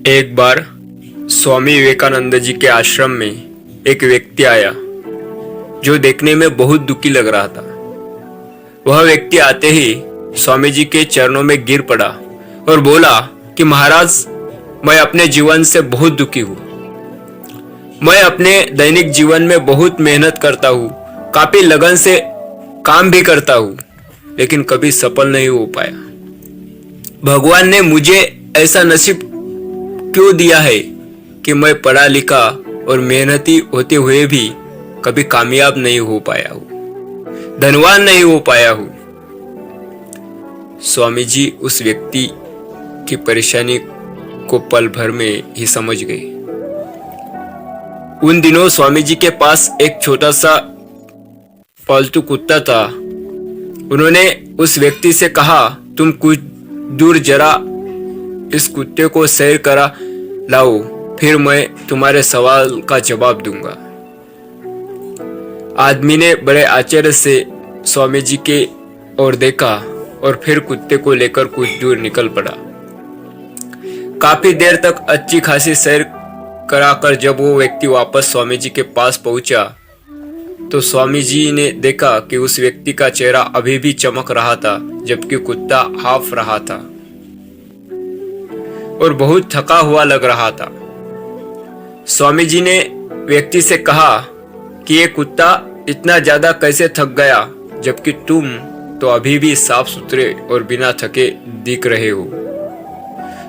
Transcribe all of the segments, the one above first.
एक बार स्वामी विवेकानंद जी के आश्रम में एक व्यक्ति आया जो देखने में बहुत दुखी लग रहा था। वह व्यक्ति आते ही स्वामी जी के चरणों में गिर पड़ा और बोला कि महाराज, मैं अपने जीवन से बहुत दुखी हूँ। मैं अपने दैनिक जीवन में बहुत मेहनत करता हूँ, काफी लगन से काम भी करता हूँ, लेकिन कभी सफल नहीं हो पाया। भगवान ने मुझे ऐसा नसीब क्यों दिया है कि मैं पढ़ा लिखा और मेहनती होते हुए भी कभी कामयाब नहीं हो पाया हूँ, धनवान नहीं हो पाया हूँ। स्वामी जी उस व्यक्ति की परेशानी को पल भर में ही समझ गए। उन दिनों स्वामी जी के पास एक छोटा सा पालतू कुत्ता था। उन्होंने उस व्यक्ति से कहा, तुम कुछ दूर जरा इस कुत्ते को सैर करा लाओ, फिर मैं तुम्हारे सवाल का जवाब दूंगा। आदमी ने बड़े आश्चर्य से स्वामी जी के ओर देखा और फिर कुत्ते को लेकर कुछ दूर निकल पड़ा। काफी देर तक अच्छी खासी सैर कराकर जब वो व्यक्ति वापस स्वामी जी के पास पहुंचा तो स्वामी जी ने देखा कि उस व्यक्ति का चेहरा अभी भी चमक रहा था, जबकि कुत्ता हाफ रहा था और बहुत थका हुआ लग रहा था। स्वामी जी ने व्यक्ति से कहा कि ये कुत्ता इतना ज्यादा कैसे थक गया, जबकि तुम तो अभी भी साफ सुथरे और बिना थके दिख रहे हो।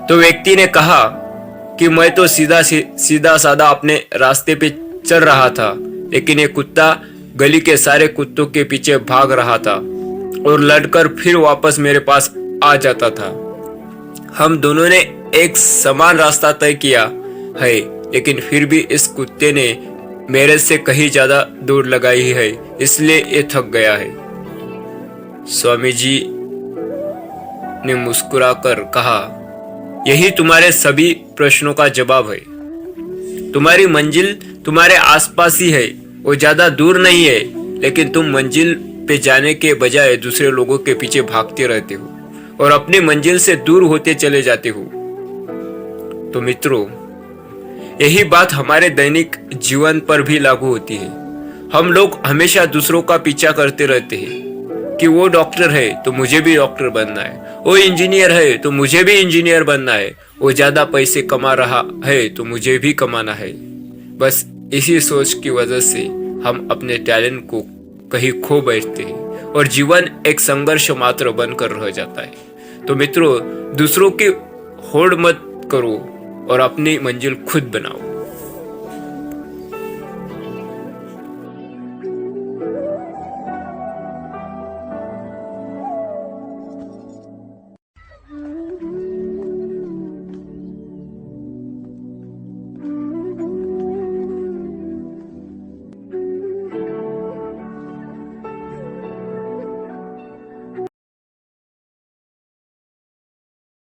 तो व्यक्ति ने कहा कि मैं तो सीधा साधा अपने रास्ते पे चल रहा था, लेकिन ये कुत्ता गली के सारे कुत्तों के पीछे भाग रहा था और लड़कर फिर वापस मेरे पास आ जाता था। हम दोनों ने एक समान रास्ता तय किया है, लेकिन फिर भी इस कुत्ते ने मेरे से कहीं ज्यादा दूर लगाई है, इसलिए ये थक गया है। स्वामी जी ने मुस्कुराकर कहा, यही तुम्हारे सभी प्रश्नों का जवाब है। तुम्हारी मंजिल तुम्हारे आसपास ही है, वो ज्यादा दूर नहीं है, लेकिन तुम मंजिल पे जाने के बजाय दूसरे लोगों के पीछे भागते रहते हो और अपनी मंजिल से दूर होते चले जाते हो। तो मित्रों, यही बात हमारे दैनिक जीवन पर भी लागू होती है। हम लोग हमेशा दूसरों का पीछा करते रहते हैं कि वो डॉक्टर है तो मुझे भी डॉक्टर बनना है, वो इंजीनियर है तो मुझे भी इंजीनियर बनना है, वो ज्यादा पैसे कमा रहा है तो मुझे भी कमाना है। बस इसी सोच की वजह से हम अपने टैलेंट को कहीं खो बैठते हैं और जीवन एक संघर्ष मात्र बनकर रह जाता है। तो मित्रों, दूसरों की होड़ मत करो और अपनी मंजिल खुद बनाओ।